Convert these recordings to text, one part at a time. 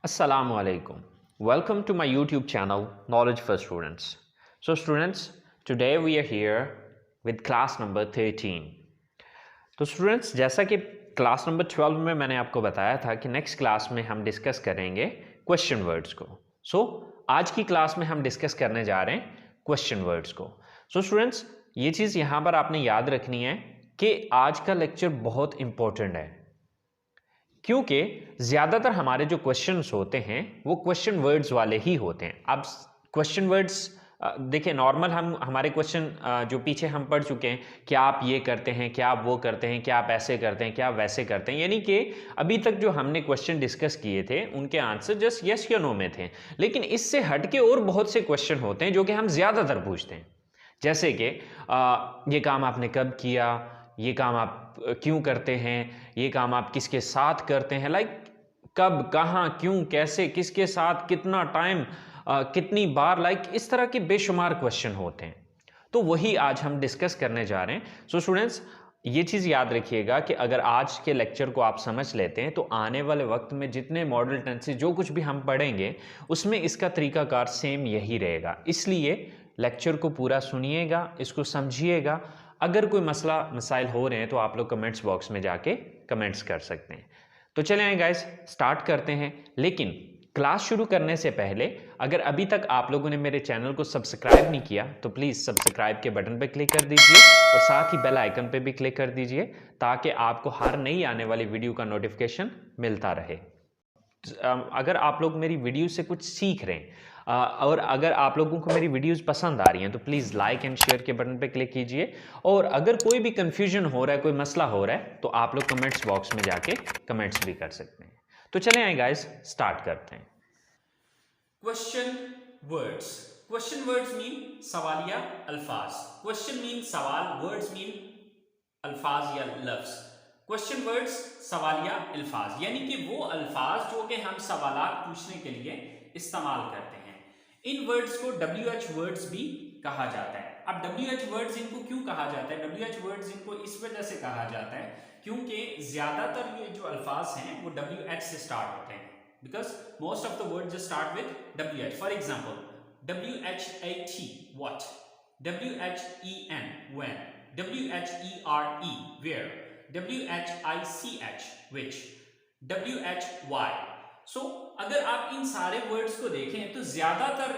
Assalamu alaikum. Welcome to my YouTube channel Knowledge for Students. So students, today we are here with class number 13. तो students, जैसा कि class number 12 में मैंने आपको बताया था कि नेक्स्ट क्लास में हम डिस्कस करेंगे क्वेश्चन वर्ड्स को। आज की क्लास में हम डिस्कस करने जा रहे हैं क्वेश्चन वर्ड्स को। स्टूडेंट्स, ये चीज़ यहाँ पर आपने याद रखनी है कि आज का लेक्चर बहुत इंपॉर्टेंट है, क्योंकि ज़्यादातर हमारे जो क्वेश्चंस होते हैं वो क्वेश्चन वर्ड्स वाले ही होते हैं। अब क्वेश्चन वर्ड्स देखिए, नॉर्मल हमारे क्वेश्चन जो पीछे हम पढ़ चुके हैं, क्या आप ये करते हैं, क्या आप वो करते हैं, क्या आप ऐसे करते हैं, क्या आप वैसे करते हैं, यानी कि अभी तक जो हमने क्वेश्चन डिस्कस किए थे उनके आंसर जस्ट यस या नो में थे। लेकिन इससे हटके और बहुत से क्वेश्चन होते हैं जो कि हम ज़्यादातर पूछते हैं, जैसे कि ये काम आपने कब किया, ये काम आप क्यों करते हैं, ये काम आप किसके साथ करते हैं, लाइक कब, कहाँ, क्यों, कैसे, किसके साथ, कितना टाइम, कितनी बार, लाइक इस तरह के बेशुमार क्वेश्चन होते हैं। तो वही आज हम डिस्कस करने जा रहे हैं। स्टूडेंट्स, ये चीज़ याद रखिएगा कि अगर आज के लेक्चर को आप समझ लेते हैं तो आने वाले वक्त में जितने मॉडल टेंसेस जो कुछ भी हम पढ़ेंगे उसमें इसका तरीकाकार सेम यही रहेगा। इसलिए लेक्चर को पूरा सुनिएगा, इसको समझिएगा। अगर कोई मसाइल हो रहे हैं तो आप लोग कमेंट्स बॉक्स में जाके कमेंट्स कर सकते हैं। तो चलें गाइस, स्टार्ट करते हैं। लेकिन क्लास शुरू करने से पहले अगर अभी तक आप लोगों ने मेरे चैनल को सब्सक्राइब नहीं किया तो प्लीज़ सब्सक्राइब के बटन पर क्लिक कर दीजिए और साथ ही बेल आइकन पर भी क्लिक कर दीजिए ताकि आपको हर नई आने वाली वीडियो का नोटिफिकेशन मिलता रहे। अगर आप लोग मेरी वीडियो से कुछ सीख रहे हैं और अगर आप लोगों को मेरी वीडियोस पसंद आ रही हैं तो प्लीज़ लाइक एंड शेयर के बटन पे क्लिक कीजिए। और अगर कोई भी कंफ्यूजन हो रहा है, कोई मसला हो रहा है, तो आप लोग कमेंट्स बॉक्स में जाके कमेंट्स भी कर सकते हैं। तो चलें आए गाइस, स्टार्ट करते हैं। Question words. Question words mean सवालिया अल्फाज। क्वेश्चन मीन सवाल, वर्ड्स मीन अल्फाज या लफ्ज। क्वेश्चन वर्ड्स सवालिया अल्फाज यानी कि वो अल्फाज जो कि हम सवालात पूछने के लिए इस्तेमाल करते हैं। इन वर्ड्स को WH वर्ड्स भी कहा जाता है। अब WH वर्ड्स इनको क्यों कहा जाता है? WH वर्ड्स इनको इस वजह से कहा जाता है क्योंकि ज्यादातर ये जो अल्फाज हैं वो WH से स्टार्ट होते हैं, because most of the words just start with WH. For example, WHAT what, WHEN when, WHERE where, WHICH which, WHY. So अगर आप इन सारे वर्ड्स को देखें तो ज्यादातर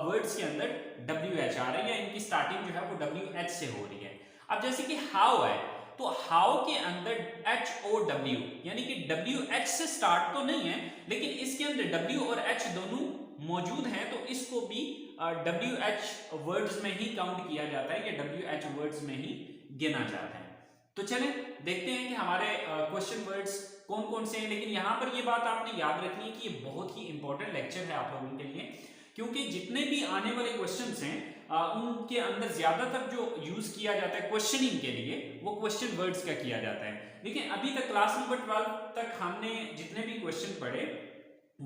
वर्ड्स के अंदर WH आ रहा है या इनकी स्टार्टिंग जो है वो WH से हो रही है। अब जैसे कि हाउ है तो हाउ के अंदर HOW यानी कि WH से स्टार्ट तो नहीं है लेकिन इसके अंदर W और H दोनों मौजूद हैं, तो इसको भी WH वर्ड्स में ही काउंट किया जाता है या WH वर्ड्स में ही गिना जाता है। तो चलें देखते हैं कि हमारे क्वेश्चन वर्ड्स कौन कौन से हैं। लेकिन यहाँ पर ये बात आपने याद रखनी है कि ये बहुत ही इंपॉर्टेंट लेक्चर है आप लोगों के लिए, क्योंकि जितने भी आने वाले क्वेश्चंस हैं उनके अंदर ज्यादातर जो यूज किया जाता है क्वेश्चनिंग के लिए वो क्वेश्चन वर्ड्स का किया जाता है। लेकिन अभी तक क्लास नंबर 12 तक हमने जितने भी क्वेश्चन पढ़े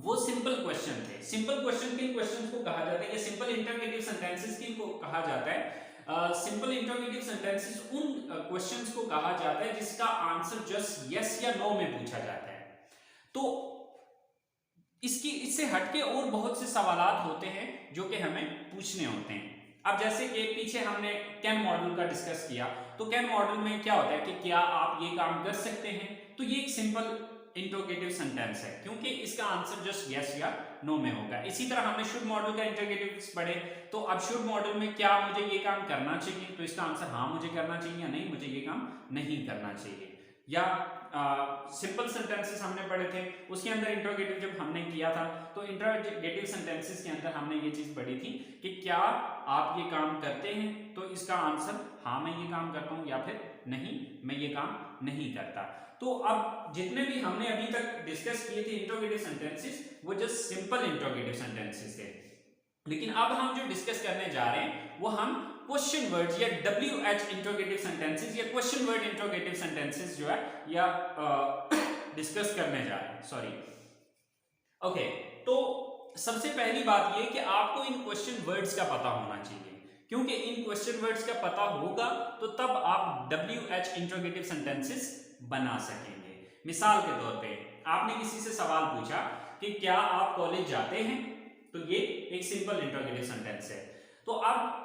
वो सिंपल क्वेश्चन थे। सिंपल क्वेश्चन किन क्वेश्चंस को कहा जाता है या सिंपल इंटरोगेटिव सेंटेंसेस किनको कहा जाता है? सिंपल इंटरोगेटिव सेंटेंसेस उन क्वेश्चंस को कहा जाता है जिसका आंसर जस्ट यस या नो में पूछा जाता है। तो इससे हटके और बहुत से सवालात होते हैं जो कि हमें पूछने होते हैं। अब जैसे कि पीछे हमने कैन मॉडल का डिस्कस किया, तो कैन मॉडल में क्या होता है कि क्या आप ये काम कर सकते हैं, तो ये एक सिंपल इंटरोगेटिव सेंटेंस है क्योंकि इसका आंसर जस्ट यस या नो में होगा। इसी तरह हमने शुड मॉडल का इंटरोगेटिव्स पढ़े, तो अब शुड मॉडल में क्या मुझे ये काम करना चाहिए, तो इसका आंसर हाँ मुझे करना चाहिए या नहीं मुझे ये काम नहीं करना चाहिए। या सिंपल सेंटेंसेस हमने पढ़े थे, उसके अंदर इंटरोगेटिव जब हमने किया था तो इंटरोगेटिव सेंटेंसेस के अंदर हमने ये चीज पढ़ी थी कि क्या आप ये काम करते हैं, तो इसका आंसर हाँ मैं ये काम करता हूं या फिर नहीं मैं ये काम नहीं करता। तो अब जितने भी हमने अभी तक डिस्कस किए थे इंटरोगेटिव सेंटेंसेस वो जस्ट सिंपल इंटरोगेटिव सेंटेंसेस थे। लेकिन अब हम जो डिस्कस करने जा रहे हैं वो हम क्वेश्चन वर्ड्स या WH इंटरोगेटिव सेंटेंसेस या क्वेश्चन वर्ड इंटरोगेटिव सेंटेंसेस जो है या डिस्कस करने जा रहे हैं। Sorry, okay. तो सबसे पहली बात ये कि आपको इन क्वेश्चन वर्ड्स का पता होना चाहिए, क्योंकि इन क्वेश्चन वर्ड्स का पता होगा तो तब आप WH इंटरोगेटिव सेंटेंसेस बना सकेंगे। मिसाल के तौर पे आपने किसी से सवाल पूछा कि क्या आप कॉलेज जाते हैं, तो ये एक सिंपल इंटरोगेटिव सेंटेंस है। तो अब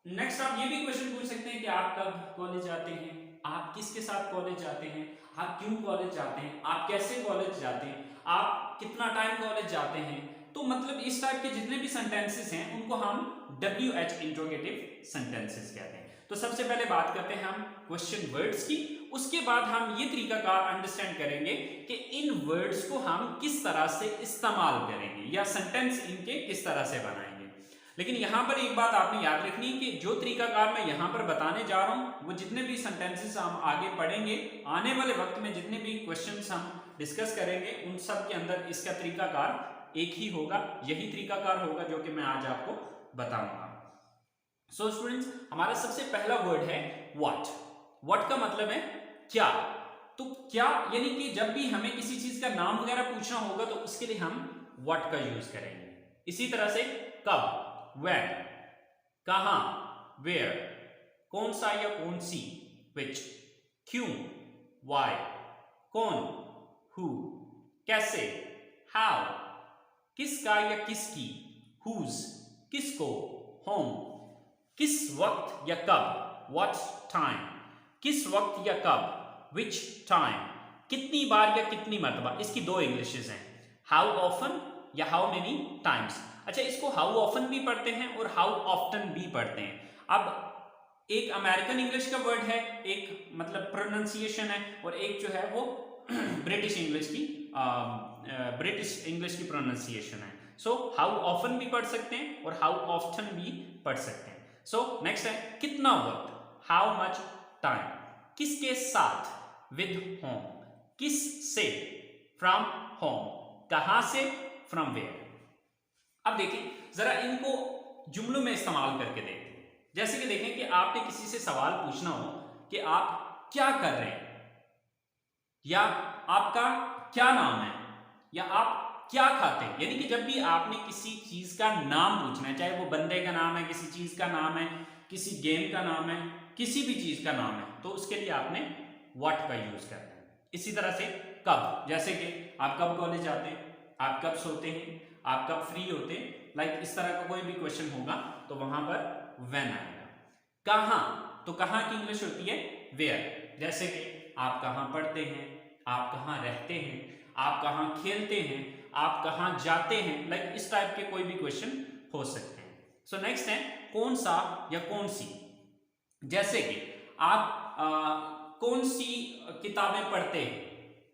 नेक्स्ट आप ये भी क्वेश्चन पूछ सकते हैं कि आप कब कॉलेज जाते हैं, आप किसके साथ कॉलेज जाते हैं, आप क्यों कॉलेज जाते हैं, आप कैसे कॉलेज जाते हैं, आप कितना टाइम कॉलेज जाते हैं। तो मतलब इस टाइप के जितने भी सेंटेंसेस हैं उनको हम WH इंट्रोगेटिव सेंटेंसेस कहते हैं। तो सबसे पहले बात करते हैं हम क्वेश्चन वर्ड्स की, उसके बाद हम ये तरीकाकार अंडरस्टैंड करेंगे कि इन वर्ड्स को हम किस तरह से इस्तेमाल करेंगे या सेंटेंस इनके किस तरह से बनाएंगे। लेकिन यहाँ पर एक बात आपने याद रखनी है कि जो तरीकाकार मैं यहाँ पर बताने जा रहा हूँ वो जितने भी सेंटेंसेस हम आगे पढ़ेंगे, आने वाले वक्त में जितने भी क्वेश्चंस हम डिस्कस करेंगे उन सब के अंदर इसका तरीकाकार एक ही होगा, यही तरीकाकार होगा जो कि मैं आज आपको बताऊंगा। सो स्टूडेंट्स, हमारा सबसे पहला वर्ड है व्हाट। व्हाट का मतलब है क्या। तो क्या यानी कि जब भी हमें किसी चीज का नाम वगैरह पूछना होगा तो उसके लिए हम व्हाट का यूज करेंगे। इसी तरह से कब, when, कहां, where, कौन सा या कौन सी, which, क्यों, why, कौन, who, कैसे, how, किसका या किसकी, whose, किसको, whom, किस वक्त या कब, what time, किस वक्त या कब, which time, कितनी बार या कितनी मर्तबा। इसकी दो इंग्लिशेस हैं, how often या how many times। अच्छा, इसको how often भी पढ़ते हैं और how often भी पढ़ते हैं। अब एक अमेरिकन इंग्लिश का वर्ड है, एक मतलब प्रोनाउंसिएशन है, और एक जो है वो ब्रिटिश इंग्लिश की प्रोनाउंसिएशन है। सो हाउ ऑफन भी पढ़ सकते हैं और हाउ ऑफ्टन भी पढ़ सकते हैं। सो नेक्स्ट है कितना वक्त, हाउ मच टाइम, किसके साथ, विद होम, किस से, फ्रॉम होम, कहां से, फ्रॉम वेयर। अब देखें जरा इनको जुमलों में इस्तेमाल करके देखते हैं। जैसे कि देखें कि आपने किसी से सवाल पूछना हो कि आप क्या कर रहे हैं, या आपका क्या नाम है, या आप क्या खाते हैं। यानी कि जब भी आपने किसी चीज का नाम पूछना है, चाहे वो बंदे का नाम है, किसी चीज का नाम है, किसी गेम का नाम है, किसी भी चीज का नाम है, तो उसके लिए आपने व्हाट का यूज करना है। इसी तरह से कब, जैसे कि आप कब कॉलेज जाते हैं, आप कब सोते हैं, आप कब फ्री होते हैं, लाइक इस तरह का कोई भी क्वेश्चन होगा तो वहां पर व्हेन आएगा। कहां, तो कहां की इंग्लिश होती है वेयर। जैसे कि आप कहां पढ़ते हैं, आप कहां रहते हैं, आप कहां खेलते हैं, आप कहां जाते हैं, लाइक इस टाइप के कोई भी क्वेश्चन हो सकते हैं। सो नेक्स्ट है कौन सा या कौन सी। जैसे कि आप कौन सी किताबें पढ़ते हैं,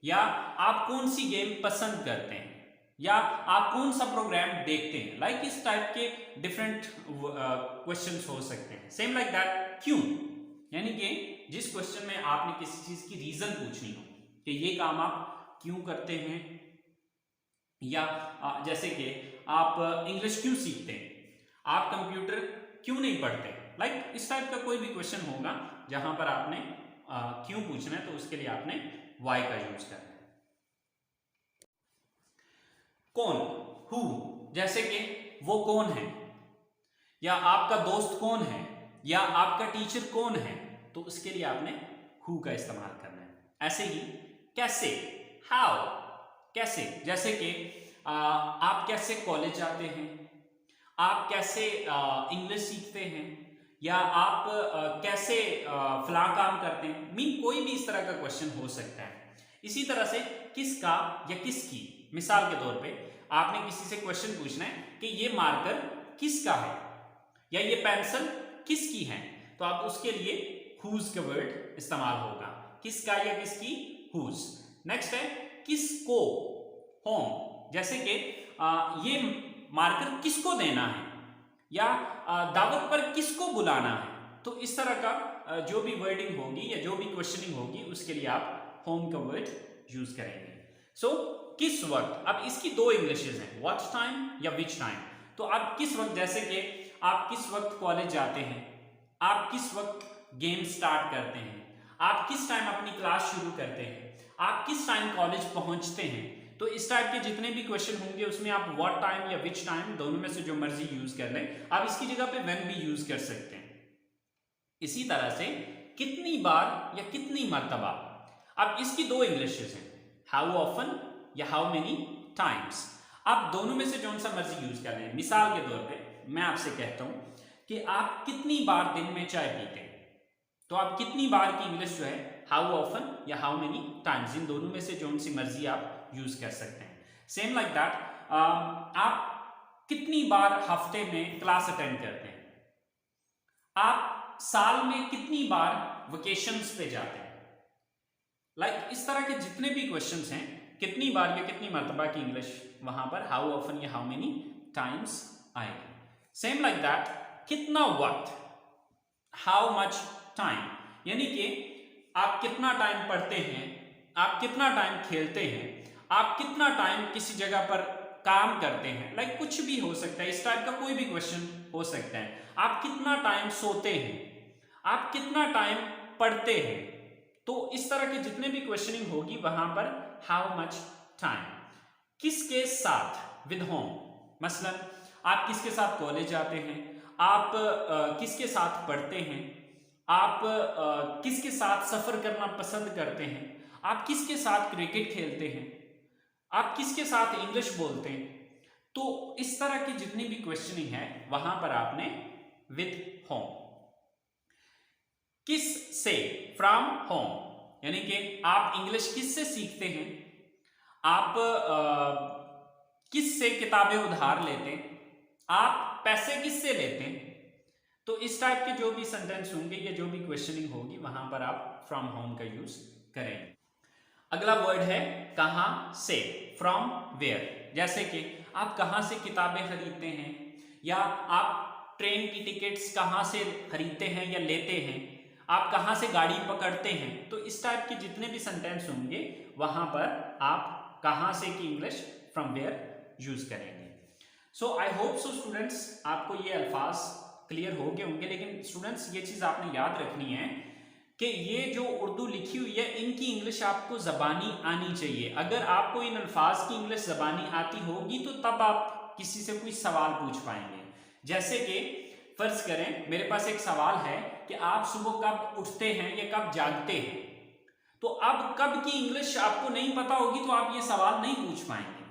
या आप कौन सी गेम पसंद करते हैं, या आप कौन सा प्रोग्राम देखते हैं, लाइक इस टाइप के डिफरेंट क्वेश्चंस हो सकते हैं। सेम लाइक दैट क्यों, यानी कि जिस क्वेश्चन में आपने किसी चीज की रीजन पूछनी हो कि ये काम आप क्यों करते हैं, या जैसे कि आप इंग्लिश क्यों सीखते हैं, आप कंप्यूटर क्यों नहीं पढ़ते, लाइक इस टाइप का कोई भी क्वेश्चन होगा जहां पर आपने क्यों पूछना है तो उसके लिए आपने वाई का यूज करना है। कौन, हु, जैसे कि वो कौन है, या आपका दोस्त कौन है, या आपका टीचर कौन है, तो उसके लिए आपने हु का इस्तेमाल करना है। ऐसे ही कैसे, हाउ, कैसे, जैसे कि आप कैसे कॉलेज जाते हैं, आप कैसे इंग्लिश सीखते हैं, या आप कैसे फला काम करते हैं, मीन कोई भी इस तरह का क्वेश्चन हो सकता है। इसी तरह से किसका या किसकी, मिसाल के तौर पे आपने किसी से क्वेश्चन पूछना है कि ये मार्कर किसका है, या ये पेंसिल किसकी है, तो आप उसके लिए हुज का वर्ड इस्तेमाल होगा, किसका या किसकी, हुज। नेक्स्ट है किसको, होम, जैसे कि ये मार्कर किसको देना है, या दावत पर किसको बुलाना है, तो इस तरह का जो भी वर्डिंग होगी या जो भी क्वेश्चनिंग होगी उसके लिए आप होम का वर्ड यूज करेंगे। सो किस वक्त, अब इसकी दो इंग्लिशेस हैं, व्हाट टाइम या विच टाइम। तो आप किस वक्त, जैसे कि आप किस वक्त कॉलेज जाते हैं, आप किस वक्त गेम स्टार्ट करते हैं, आप किस टाइम अपनी क्लास शुरू करते हैं, आप किस टाइम कॉलेज पहुंचते हैं, तो इस टाइप के जितने भी क्वेश्चन होंगे उसमें आप व्हाट टाइम या विच टाइम दोनों में से जो मर्जी यूज कर लें, आप इसकी जगह पे व्हेन भी यूज कर सकते हैं। इसी तरह से कितनी बार या कितनी मर्तबा, अब इसकी दो इंग्लिशेस हैं, हाउ ऑफन या हाउ मेनी टाइम्स। आप दोनों में से जो सा मर्जी यूज कर लें। मिसाल के तौर पे मैं आपसे कहता हूं कि आप कितनी बार दिन में चाय पीते हैं, तो आप कितनी बार की इंग्लिश जो है हाउ ऑफन या हाउ मेनी टाइम्स, इन दोनों में से जो सी मर्जी आप यूज कर सकते हैं। सेम लाइक दैट, आप कितनी बार हफ्ते में क्लास अटेंड करते हैं, आप साल में कितनी बार वेकेशंस पे जाते हैं। इस तरह के जितने भी क्वेश्चंस हैं, कितनी बार या कितनी मर्तबा की इंग्लिश वहां पर हाउ ऑफन या हाउ मेनी टाइम्स आएगी। सेम लाइक दैट, कितना वक्त, हाउ मच टाइम, यानी कि आप कितना टाइम पढ़ते हैं, आप कितना टाइम खेलते हैं, आप कितना टाइम किसी जगह पर काम करते हैं, कुछ भी हो सकता है, इस टाइप का कोई भी क्वेश्चन हो सकता है। आप कितना टाइम सोते हैं, आप कितना टाइम पढ़ते हैं, तो इस तरह के जितने भी क्वेश्चनिंग होगी वहां पर हाउ मच टाइम। किसके साथ, विद होम, मसलन आप किसके साथ कॉलेज जाते हैं, आप किसके साथ पढ़ते हैं, आप किसके साथ सफर करना पसंद करते हैं, आप किसके साथ क्रिकेट खेलते हैं, आप किसके साथ इंग्लिश बोलते हैं। तो इस तरह की जितनी भी क्वेश्चनिंग है वहां पर आपने विद होम। किस से, फ्रॉम होम, यानी कि आप इंग्लिश किस से सीखते हैं, आप किस से किताबें उधार लेते हैं, आप पैसे किस से लेते हैं। तो इस टाइप के जो भी सेंटेंस होंगे या जो भी क्वेश्चनिंग होगी वहां पर आप फ्रॉम होम का यूज करेंगे। अगला वर्ड है कहां से, फ्रॉम वेयर। जैसे कि आप कहां से किताबें खरीदते हैं, या आप ट्रेन की टिकट्स कहां से खरीदते हैं या लेते हैं, आप कहां से गाड़ी पकड़ते हैं। तो इस टाइप के जितने भी सेंटेंस होंगे वहां पर आप कहां से की इंग्लिश फ्रॉम वेयर यूज करेंगे। सो आई होप सो स्टूडेंट्स, आपको ये अल्फाज क्लियर हो गए होंगे। लेकिन स्टूडेंट्स ये चीज आपने याद रखनी है कि ये जो उर्दू लिखी हुई है इनकी इंग्लिश आपको ज़बानी आनी चाहिए। अगर आपको इन अल्फाज की इंग्लिश ज़बानी आती होगी तो तब आप किसी से कोई सवाल पूछ पाएंगे। जैसे कि फर्ज करें मेरे पास एक सवाल है कि आप सुबह कब उठते हैं या कब जागते हैं, तो अब कब की इंग्लिश आपको नहीं पता होगी तो आप ये सवाल नहीं पूछ पाएंगे।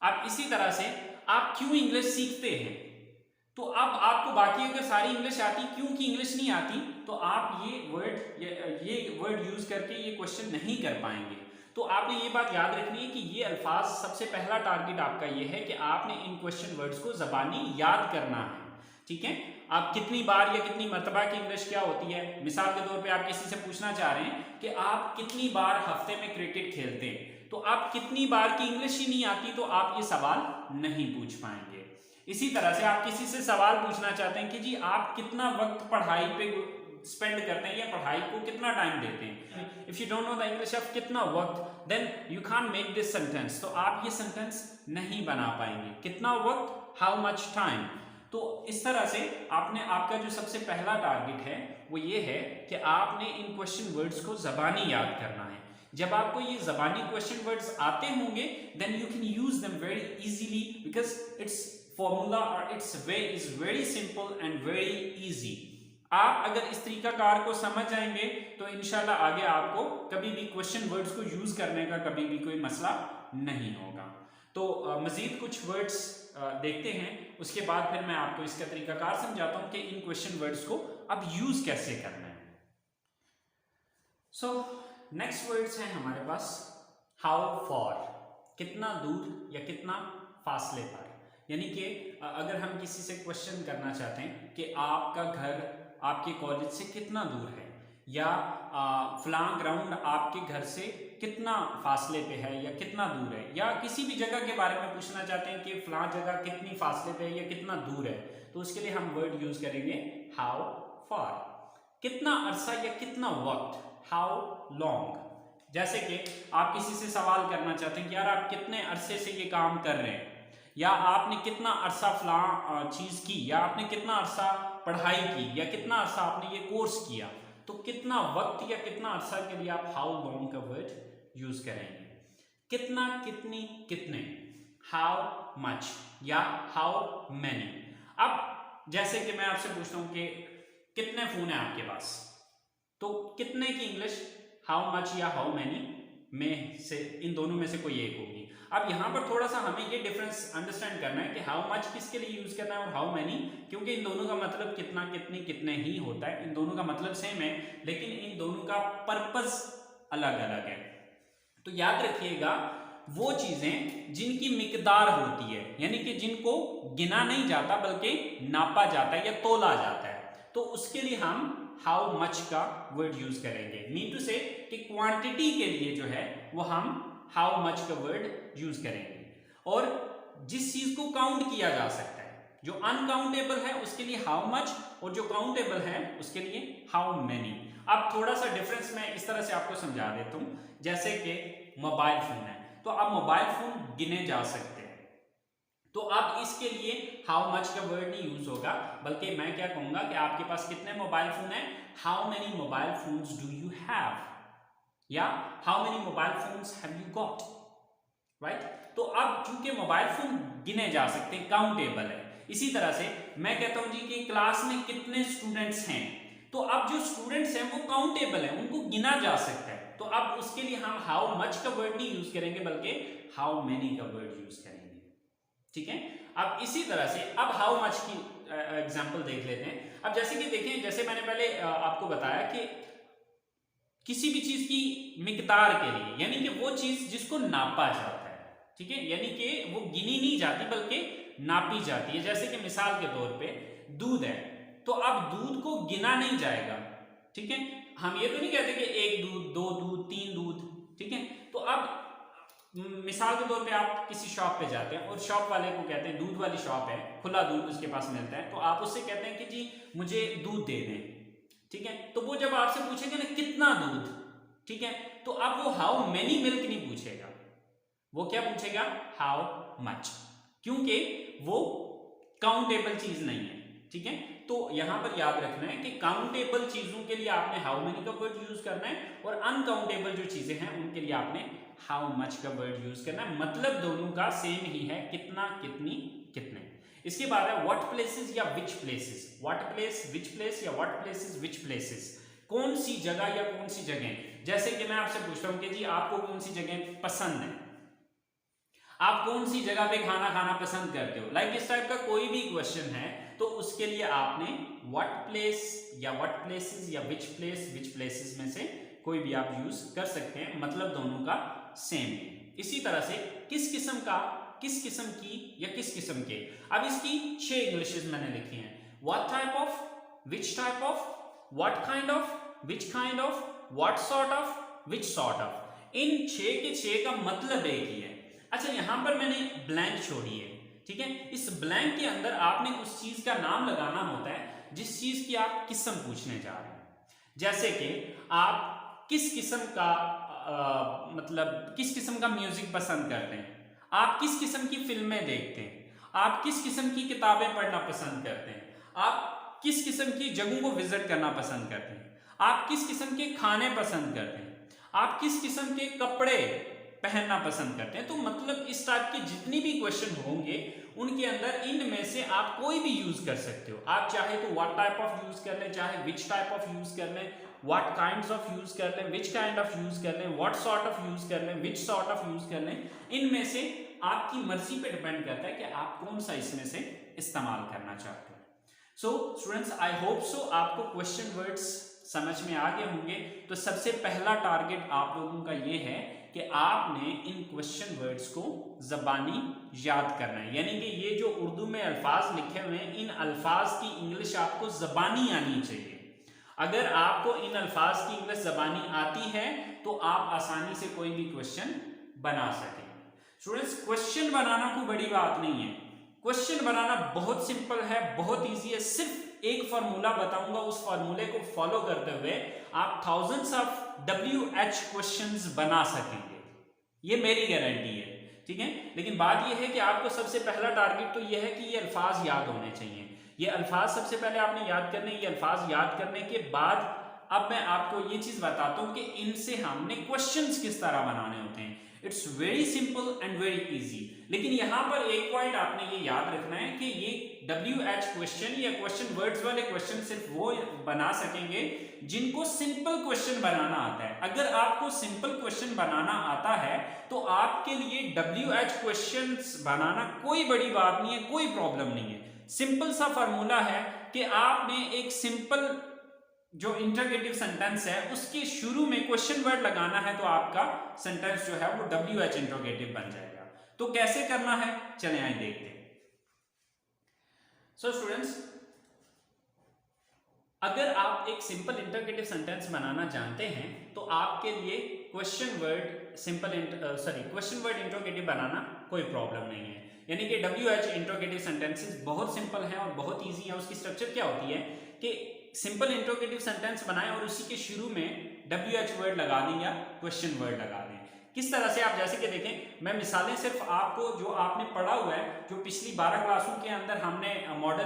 आप इसी तरह से आप क्यों इंग्लिश सीखते हैं, तो अब आपको बाकी अगर सारी इंग्लिश आती, क्यों की इंग्लिश नहीं आती, तो आप ये वर्ड यूज करके ये क्वेश्चन नहीं कर पाएंगे। तो आपने ये बात याद रखनी है कि ये अल्फाज, सबसे पहला टारगेट आपका ये है कि आपने इन क्वेश्चन वर्ड्स को ज़बानी याद करना है। ठीक है, आप कितनी बार या कितनी मर्तबा की इंग्लिश क्या होती है। मिसाल के तौर पे आप किसी से पूछना चाह रहे हैं कि आप कितनी बार हफ्ते में क्रिकेट खेलते हैं, तो आप कितनी बार की इंग्लिश ही नहीं आती तो आप ये सवाल नहीं पूछ पाएंगे। इसी तरह से आप किसी से सवाल पूछना चाहते हैं कि जी आप कितना वक्त पढ़ाई पे स्पेंड करते हैं या पढ़ाई को कितना टाइम देते हैं। If you don't know the English of कितना वक्त, then you can't make this sentence, तो आप ये सेंटेंस नहीं बना पाएंगे। कितना वक्त, हाउ मच टाइम। तो इस तरह से आपका जो सबसे पहला टारगेट है वो ये है कि आपने इन क्वेश्चन वर्ड्स को ज़बानी याद करना है। जब आपको ये ज़बानी क्वेश्चन वर्ड्स आते होंगे then you can use them very easily, because it's formula और it's way is very simple and very easy. आप अगर इस तरीकाकार को समझ जाएंगे तो इंशाल्लाह आगे आपको कभी भी क्वेश्चन वर्ड्स को यूज करने का कभी भी कोई मसला नहीं होगा। तो मजीद कुछ वर्ड्स देखते हैं, उसके बाद फिर मैं आपको इसका तरीकाकार समझाता हूं कि इन क्वेश्चन वर्ड्स को अब यूज कैसे करना है। सो नेक्स्ट वर्ड्स हैं हमारे पास हाउ फॉर, कितना दूर या कितना फासले पर। यानी कि अगर हम किसी से क्वेश्चन करना चाहते हैं कि आपका घर आपके कॉलेज से कितना दूर है, या फलां ग्राउंड आपके घर से कितना फासले पे है या कितना दूर है, या किसी भी जगह के बारे में पूछना चाहते हैं कि फलां जगह कितनी फासले पे है या कितना दूर है, तो उसके लिए हम वर्ड यूज करेंगे हाउ फॉर। कितना अरसा या कितना वक्त, हाउ लॉन्ग। जैसे कि आप किसी से सवाल करना चाहते हैं कि यार आप कितने अरसे से ये काम कर रहे हैं, या आपने कितना अरसा फलां चीज की, या आपने कितना अरसा पढ़ाई की, या कितना अरसा आपने ये कोर्स किया। तो कितना वक्त या कितना अरसा के लिए आप हाउ लॉन्ग का वर्ड यूज करेंगे। कितना, कितनी, कितने, हाउ मच या हाउ मैनी। अब जैसे कि मैं आपसे पूछता हूं कि कितने फोन है आपके पास, तो कितने की इंग्लिश हाउ मच या हाउ मैनी में से, इन दोनों में से कोई एक होगी। अब यहाँ पर थोड़ा सा हमें ये डिफरेंस अंडरस्टैंड करना है कि हाउ मच किसके लिए यूज करना है और हाउ मैनी, क्योंकि इन दोनों का मतलब कितना, कितनी, कितने ही होता है। इन दोनों का मतलब सेम है लेकिन इन दोनों का पर्पस अलग अलग है। तो याद रखिएगा वो चीजें जिनकी मिकदार होती है, यानी कि जिनको गिना नहीं जाता बल्कि नापा जाता है या तोला जाता है, तो उसके लिए हम हाउ मच का वर्ड यूज करेंगे। मीन टू से कि क्वांटिटी के लिए जो है वो हम हाउ मच का वर्ड यूज करेंगे। और जिस चीज को काउंट किया जा सकता है, जो अनकाउंटेबल है उसके लिए हाउ मच, और जो काउंटेबल है उसके लिए हाउ मेनी। अब थोड़ा सा डिफरेंस मैं इस तरह से आपको समझा देता हूं, जैसे कि मोबाइल फोन है, तो अब मोबाइल फोन गिने जा सकते हैं, तो अब इसके लिए हाउ मच का वर्ड नहीं यूज होगा, बल्कि मैं क्या कहूंगा कि आपके पास कितने मोबाइल फोन है, how many mobile phones do you have, या how many mobile phones have you got, right. तो अब चूंकि मोबाइल फोन गिने जा सकते हैं, काउंटेबल है, इसी तरह से मैं कहता हूं जी कि क्लास में कितने स्टूडेंट्स हैं, तो अब जो स्टूडेंट्स हैं वो काउंटेबल है, उनको गिना जा सकता है, तो अब उसके लिए हम हाउ मच का वर्ड नहीं यूज करेंगे बल्कि हाउ मेनी का वर्ड यूज करेंगे, ठीक है। अब इसी तरह से अब हाउ मच की एग्जांपल देख लेते हैं। अब जैसे कि देखें, जैसे मैंने पहले आपको बताया कि किसी भी चीज की मिकदार के लिए, यानी कि वो चीज जिसको नापा जाता है, ठीक है, यानी कि वो गिनी नहीं जाती बल्कि नापी जाती है। जैसे कि मिसाल के तौर पे दूध है, तो अब दूध को गिना नहीं जाएगा, ठीक है, हम ये तो नहीं कहते कि एक दूध, दो दूध, तीन दूध, ठीक है। तो अब मिसाल के तौर पे आप किसी शॉप पे जाते हैं और शॉप वाले को कहते हैं, दूध वाली शॉप है, खुला दूध उसके पास मिलता है, तो आप उससे कहते हैं कि जी मुझे दूध दे दें, ठीक है। तो वो जब आपसे पूछेगा ना कितना दूध, ठीक है, तो अब वो हाउ मेनी मिल्क नहीं पूछेगा, वो क्या पूछेगा, हाउ मच, क्योंकि वो काउंटेबल चीज नहीं है, ठीक है। तो यहां पर याद रखना है कि काउंटेबल चीजों के लिए आपने हाउ मेनी का वर्ड यूज करना है, और अनकाउंटेबल जो चीजें हैं उनके लिए आपने हाउ मच का वर्ड यूज करना है। मतलब दोनों का सेम ही है, कितना, कितनी, कितने। इसके बाद है व्हाट प्लेसेस या which places, what place, which place, या व्हाट प्लेसेस, विच प्लेसेस, कौन सी जगह या कौन सी जगह। जैसे कि मैं आपसे पूछता हूं कि जी आपको कौन सी जगह पसंद है, आप कौन सी जगह पे खाना खाना पसंद करते हो, लाइक इस टाइप का कोई भी क्वेश्चन है, तो उसके लिए आपने व्हाट प्लेस या व्हाट प्लेसेस या विच प्लेसेस में से कोई भी आप यूज कर सकते हैं, मतलब दोनों का सेम है। इसी तरह से किस किस्म का, किस किस्म की, या किस किस्म के। अब इसकी 6 इंग्लिशेस मैंने लिखी हैं, what type of, which type of, what kind of, which kind of, what sort of, which sort of. इन 6 के 6 का मतलब एक ही है। अच्छा, यहां पर मैंने ब्लैंक छोड़ी है, ठीक है। इस ब्लैंक के अंदर आपने उस चीज का नाम लगाना होता है जिस चीज की आप किस्म पूछने जा रहे हैं। जैसे कि आप किस किस्म का मतलब किस किस्म का म्यूजिक पसंद करते हैं, आप किस किस्म की फिल्में देखते हैं, आप किस किस्म की किताबें पढ़ना पसंद करते हैं, आप किस किस्म की जगहों को विजिट करना पसंद करते हैं, आप किस किस्म के खाने पसंद करते हैं, आप किस किस्म के कपड़े पहनना पसंद करते हैं। तो मतलब इस टाइप के जितनी भी क्वेश्चन होंगे उनके अंदर इनमें से आप कोई भी यूज कर सकते हो। आप चाहे तो व्हाट टाइप ऑफ यूज कर लें, चाहे विच टाइप ऑफ यूज कर लें, व्हाट काइंड्स ऑफ यूज कर लें, विच काइंड ऑफ यूज कर लें, व्हाट सॉर्ट ऑफ यूज कर लें, विच सॉर्ट ऑफ यूज कर लें। इनमें से आपकी मर्जी पे डिपेंड करता है कि आप कौन सा इसमें से इस्तेमाल करना चाहते हो। So students, I hope so आपको क्वेश्चन वर्ड्स समझ में आ गए होंगे। तो सबसे पहला टारगेट आप लोगों का ये है कि आपने इन क्वेश्चन वर्ड्स को ज़बानी याद करना है, यानी कि ये जो उर्दू में अल्फाज लिखे हुए हैं, इन अल्फाज की इंग्लिश आपको ज़बानी आनी चाहिए। अगर आपको इन अल्फाज की इंग्लिश ज़बानी आती है तो आप आसानी से कोई भी क्वेश्चन बना सकें। स्टूडेंट्स, क्वेश्चन बनाना कोई बड़ी बात नहीं है, क्वेश्चन बनाना बहुत सिंपल है, बहुत ईजी है। सिर्फ एक फार्मूला बताऊंगा, उस फार्मूले को फॉलो करते हुए आप थाउजेंड्स ऑफ WH क्वेश्चंस बना सकेंगे, ये मेरी गारंटी है, ठीक है। लेकिन बात ये है कि आपको सबसे पहला टारगेट तो ये है कि ये अल्फाज याद होने चाहिए। ये अल्फाज सबसे पहले आपने याद करने, ये अल्फाज याद करने के बाद अब मैं आपको ये चीज बताता हूं कि इनसे हमने क्वेश्चंस किस तरह बनाने होते हैं। It's very simple and very easy. लेकिन यहाँ पर एक पॉइंट आपने ये याद रखना है कि ये WH क्वेश्चन या क्वेश्चन वर्ड्स वाले क्वेश्चन सिर्फ वो बना सकेंगे जिनको सिंपल क्वेश्चन बनाना आता है। अगर आपको सिंपल क्वेश्चन बनाना आता है तो आपके लिए WH क्वेश्चंस बनाना कोई बड़ी बात नहीं है, कोई प्रॉब्लम नहीं है। सिंपल सा फॉर्मूला है कि आपने एक सिंपल जो इंटरोगेटिव सेंटेंस है उसके शुरू में क्वेश्चन वर्ड लगाना है तो आपका सेंटेंस जो है वो WH इंटरोगेटिव बन जाएगा। तो कैसे करना है, चलें आइए देखते हैं। सो स्टूडेंट्स, अगर आप एक सिंपल इंटरोगेटिव सेंटेंस बनाना जानते हैं तो आपके लिए क्वेश्चन वर्ड इंटरोगेटिव बनाना कोई प्रॉब्लम नहीं है। यानी कि WH इंटरोगेटिव सेंटेंसेस बहुत सिंपल हैं और बहुत इजी है। उसकी स्ट्रक्चर क्या होती है कि सिंपल इंटरोगेटिव सेंटेंस बनाएं और उसी के शुरू में WH वर्ड लगा दें या क्वेश्चन वर्ड लगा दें। किस तरह से, आप जैसे कि देखें, मैं मिसालें सिर्फ आपको जो आपने पढ़ा हुआ है, जो पिछली 12 क्लासों के अंदर हमने मॉडल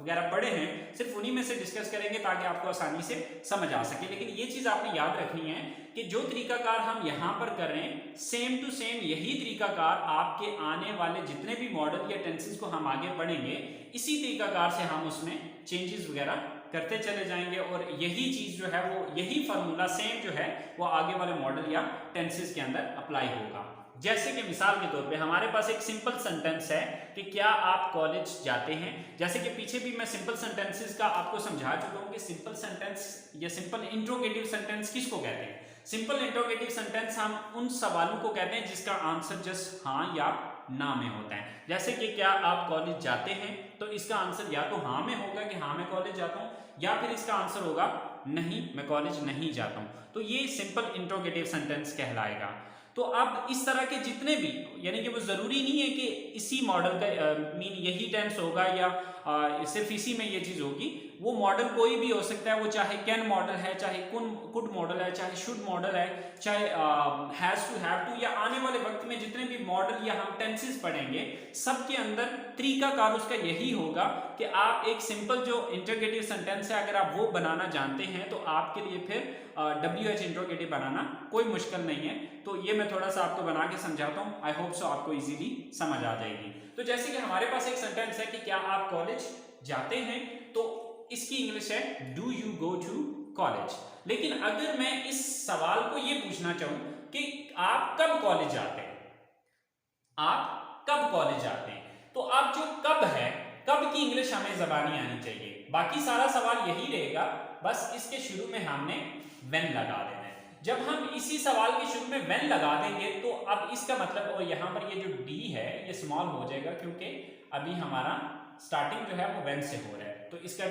वगैरह पढ़े हैं, सिर्फ उन्हीं में से डिस्कस करेंगे ताकि आपको आसानी से समझ आ सके। लेकिन ये चीज़ आपने याद रखनी है कि जो तरीकाकार हम यहाँ पर कर रहे हैं, सेम टू सेम यही तरीकाकार आपके आने वाले जितने भी मॉडल या टेंसेस को हम आगे पढ़ेंगे, इसी तरीकाकार से हम उसमें चेंजेस वगैरह करते चले जाएंगे और यही चीज जो है वो, यही फार्मूला सेम जो है वो आगे वाले मॉडल या टेंसेस के अंदर अप्लाई होगा। जैसे कि मिसाल के तौर पे हमारे पास एक सिंपल सेंटेंस है कि क्या आप कॉलेज जाते हैं। जैसे कि पीछे भी मैं सिंपल सेंटेंसेस का आपको समझा चुका हूं कि सिंपल सेंटेंस या सिंपल इंट्रोगेटिव सेंटेंस किसको कहते हैं। सिंपल इंट्रोगेटिव सेंटेंस हम उन सवालों को कहते हैं जिसका आंसर जस्ट हाँ या ना में होता है। जैसे कि क्या आप कॉलेज जाते हैं, तो इसका आंसर या तो हाँ में होगा कि हाँ मैं कॉलेज जाता हूँ, या फिर इसका आंसर होगा नहीं मैं कॉलेज नहीं जाता हूँ। तो ये सिंपल इंट्रोगेटिव सेंटेंस कहलाएगा। तो अब इस तरह के जितने भी, यानी कि वो जरूरी नहीं है कि इसी मॉडल का मीन यही टेंस होगा या सिर्फ इसी में ये चीज होगी। वो मॉडल कोई भी हो सकता है, वो चाहे कैन मॉडल है, चाहे कुड मॉडल है, चाहे शुड मॉडल है, चाहे हैज टू, हैव टू, या आने वाले वक्त में जितने भी मॉडल या हम टेंसेस पढ़ेंगे सबके अंदर तरीकाकार उसका यही होगा कि आप एक सिंपल जो इंटरोगेटिव सेंटेंस है अगर आप वो बनाना जानते हैं तो आपके लिए फिर WH इंटरोगेटिव बनाना कोई मुश्किल नहीं है। तो ये मैं थोड़ा सा आपको बना के समझाता हूँ, आई होप सो आपको इजीली समझ आ जाएगी। तो जैसे कि हमारे पास एक सेंटेंस है कि क्या आप कॉलेज जाते हैं, तो इसकी इंग्लिश है do you go to college. लेकिन अगर मैं इस सवाल को ये पूछना चाहूं कि आप कब कॉलेज जाते हैं, आप कब कॉलेज जाते हैं, तो अब जो कब है, कब की इंग्लिश हमें जबानी आनी चाहिए। बाकी सारा सवाल यही रहेगा, बस इसके शुरू में हमने व्हेन लगा देना है। जब हम इसी सवाल के शुरू में व्हेन लगा देंगे तो अब इसका मतलब, और यहाँ पर ये जो डी है ये स्मॉल हो जाएगा क्योंकि अभी हमारा स्टार्टिंग जो है वो व्हेन से हो रहा है, तो इसका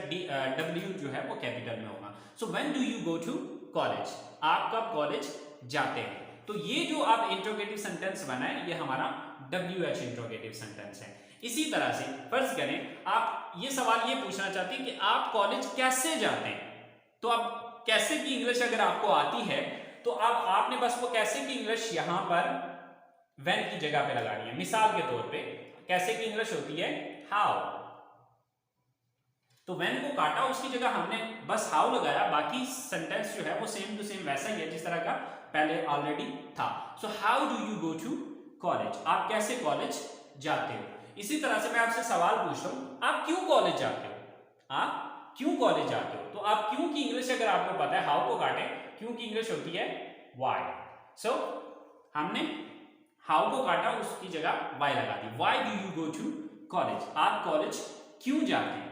W जो है वो कैपिटल में होगा। So when do you go to college, आप कब कॉलेज जाते हैं। तो ये जो आप इंट्रोगेटिव सेंटेंस बनाए ये हमारा WH इंट्रोगेटिव सेंटेंस है। इसी तरह से फर्ज करें आप ये सवाल ये पूछना चाहते हैं कि आप कॉलेज कैसे जाते हैं, तो अब कैसे की इंग्लिश अगर आपको आती है तो अब आपने बस वो कैसे की इंग्लिश यहां पर व्हेन की जगह पे लगानी है। मिसाल के तौर पे कैसे की इंग्लिश होती है हाउ, तो व्हेन को काटा उसकी जगह हमने बस हाउ लगाया, बाकी सेंटेंस जो है वो सेम टू सेम वैसा ही है जिस तरह का पहले ऑलरेडी था। So how do you go to college, आप कैसे कॉलेज जाते हो। इसी तरह से मैं आपसे सवाल पूछता हूं, आप क्यों कॉलेज जाते हो, आप क्यों कॉलेज जाते हो। तो आप क्यों की इंग्लिश अगर आपको पता है, हाउ को काटे, क्यों की इंग्लिश होती है व्हाई। सो हमने हाउ को काटा उसकी जगह व्हाई लगा दी, why do you go to college, आप कॉलेज क्यों जाते हैं।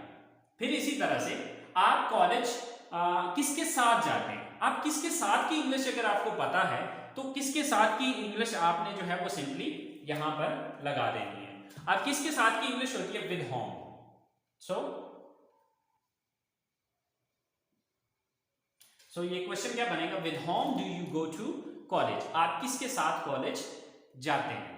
फिर इसी तरह से आप कॉलेज किसके साथ जाते हैं, आप किसके साथ की इंग्लिश अगर आपको पता है तो किसके साथ की इंग्लिश आपने जो है वो सिंपली यहां पर लगा देनी है। अब किसके साथ की इंग्लिश होती है विद होम। सो ये क्वेश्चन क्या बनेगा, with whom do you go to college, आप किसके साथ कॉलेज जाते हैं।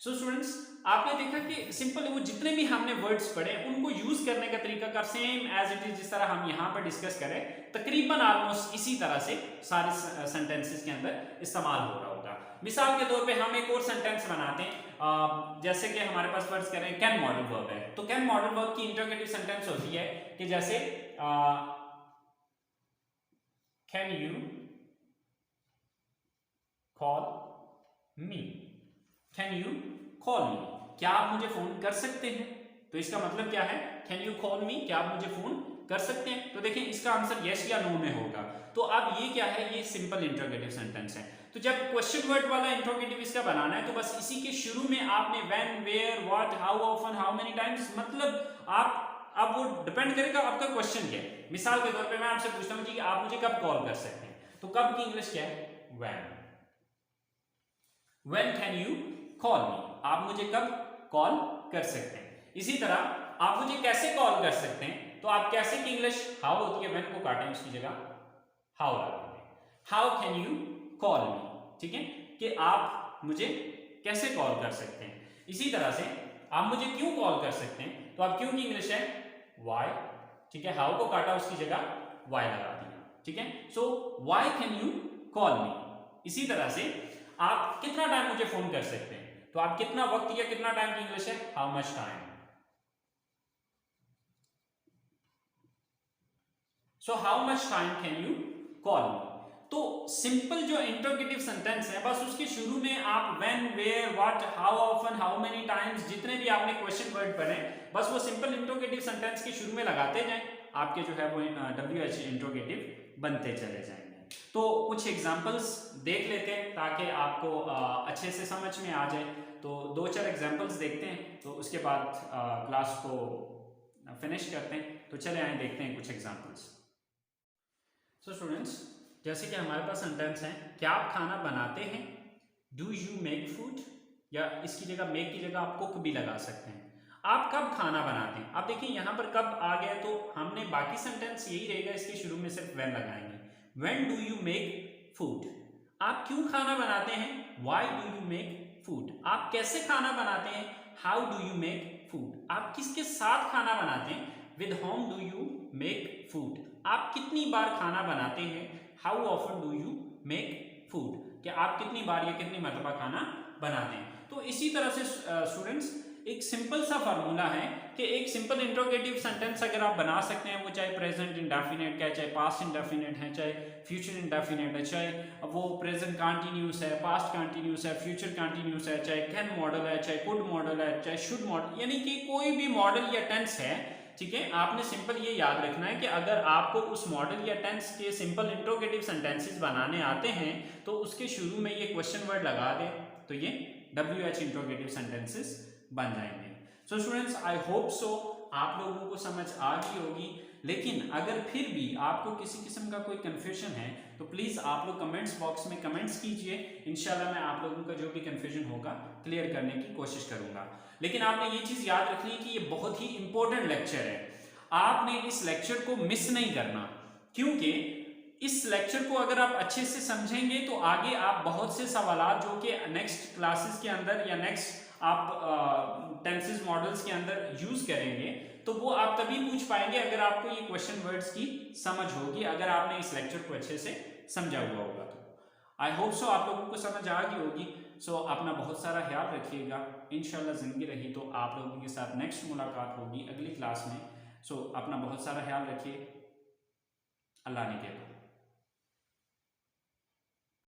सो स्टूडेंट्स, आपने देखा कि सिंपल वो जितने भी हमने वर्ड्स पढ़े उनको यूज करने का तरीका का सेम एज इट इज जिस तरह हम यहाँ पर डिस्कस करें तकरीबन ऑलमोस्ट इसी तरह से सारे सेंटेंसेस के अंदर इस्तेमाल हो रहा होगा। मिसाल के तौर पे हम एक और सेंटेंस बनाते हैं, जैसे कि हमारे पास फर्ज करें कैन मॉडल वर्ब है, तो कैन मॉडल वर्ब की इंटरोगेटिव सेंटेंस होती है कि जैसे can you call me. Can you call मी, क्या आप मुझे फोन कर सकते हैं? तो इसका मतलब क्या है, कैन यू कॉल मी, क्या आप मुझे फोन कर सकते हैं? तो देखें इसका आंसर यस या नो में होगा। तो अब ये क्या है, ये सिंपल इंट्रोगेटिव सेंटेंस है। तो जब क्वेश्चन वर्ड वाला इंट्रोगेटिव इसका बनाना है तो बस इसी के शुरू में आपने when, where, what, how often, how many times, मतलब आप अब वो डिपेंड करेगा आपका क्वेश्चन क्या है। मिसाल के तौर पे मैं आपसे पूछता हूं कि आप मुझे कब कॉल कर सकते हैं, तो कब की इंग्लिश क्या है, when. When can you call मी, आप मुझे कब कॉल कर सकते हैं। इसी तरह आप मुझे कैसे कॉल कर सकते हैं, तो आप कैसे की इंग्लिश हाउ होती है, व्हेन को काटें उसकी जगह हाउ लगाएंगे। हाउ कैन यू कॉल मी, ठीक है, कि आप मुझे कैसे कॉल कर सकते हैं। इसी तरह से आप मुझे क्यों कॉल कर सकते हैं, तो आप क्यों की इंग्लिश है व्हाई, ठीक है, हाउ को काटा उसकी जगह व्हाई लगा दिया, ठीक है। So why can you call मी। इसी तरह से आप कितना टाइम मुझे फोन कर सकते हैं, तो आप कितना वक्त या कितना टाइम की इंग्लिश है how much time. So how much time can you call मी। तो सिंपल जो इंट्रोगेटिव सेंटेंस है बस उसके शुरू में आप when, where, what, how often, how many times, जितने भी आपने क्वेश्चन वर्ड पढ़े बस वो सिंपल इंट्रोगेटिव सेंटेंस के शुरू में लगाते जाएं, आपके जो है वो WH इंट्रोगेटिव बनते चले जाएंगे। तो कुछ एग्जांपल्स देख लेते हैं ताकि आपको अच्छे से समझ में आ जाए। तो 2-4 एग्जांपल्स देखते हैं, तो उसके बाद क्लास को फिनिश करते हैं। तो चले आए देखते हैं कुछ एग्जांपल्स। सो स्टूडेंट्स, जैसे कि हमारे पास सेंटेंस है, क्या आप खाना बनाते हैं, डू यू मेक फूड, या इसकी जगह मेक की जगह आप कुक भी लगा सकते हैं। आप कब खाना बनाते हैं, आप देखिए यहाँ पर कब आ गया, तो हमने बाकी सेंटेंस यही रहेगा, इसके शुरू में सिर्फ व्हेन लगाएंगे। When do you make food, आप क्यों खाना बनाते हैं, why do you make food, आप कैसे खाना बनाते हैं, how do you make food, आप किसके साथ खाना बनाते हैं, with whom do you make food, आप कितनी बार खाना बनाते हैं, how often do you make food, कि आप कितनी बार या कितनी मरतबा खाना बनाते हैं। तो इसी तरह से स्टूडेंट्स एक सिंपल सा फार्मूला है कि एक सिंपल इंट्रोगेटिव सेंटेंस अगर आप बना सकते हैं, वो चाहे प्रेजेंट इंडेफिनिट का है, चाहे पास्ट इंडेफिनिट है, चाहे फ्यूचर इंडेफिनिट है, चाहे वो प्रेजेंट कंटिन्यूस है, पास्ट कंटिन्यूस है, फ्यूचर कंटिन्यूस है, चाहे कैन मॉडल है, चाहे कुड मॉडल है, चाहे शुड मॉडल, यानी कि कोई भी मॉडल या टेंस है, ठीक है। आपने सिंपल ये याद रखना है कि अगर आपको उस मॉडल या टेंस के सिंपल इंट्रोगेटिव सेंटेंसेस बनाने आते हैं तो उसके शुरू में ये क्वेश्चन वर्ड लगा दे, तो ये WH इंट्रोगेटिव सेंटेंसेस बन जाएंगे। So students, I hope so आप लोगों को समझ आ गई होगी। लेकिन अगर फिर भी आपको किसी किस्म का कोई कंफ्यूजन है तो प्लीज़ आप लोग कमेंट्स बॉक्स में कमेंट्स कीजिए। इंशाल्लाह मैं आप लोगों का जो भी कंफ्यूजन होगा क्लियर करने की कोशिश करूंगा। लेकिन आपने ये चीज़ याद रखनी है कि ये बहुत ही इंपॉर्टेंट लेक्चर है, आपने इस लेक्चर को मिस नहीं करना, क्योंकि इस लेक्चर को अगर आप अच्छे से समझेंगे तो आगे आप बहुत से सवालात जो कि नेक्स्ट क्लासेस के अंदर या नेक्स्ट आप टेंसेस मॉडल्स के अंदर यूज करेंगे तो वो आप तभी पूछ पाएंगे अगर आपको ये क्वेश्चन वर्ड्स की समझ होगी, अगर आपने इस लेक्चर को अच्छे से समझा हुआ होगा। तो आई होप सो आप लोगों को समझ आ गई होगी। सो अपना बहुत सारा ख्याल रखिएगा। इंशाल्लाह ज़िंदगी रही तो आप लोगों के साथ नेक्स्ट मुलाकात होगी अगली क्लास में। सो अपना बहुत सारा ख्याल रखिए। अल्लाह ने कहता।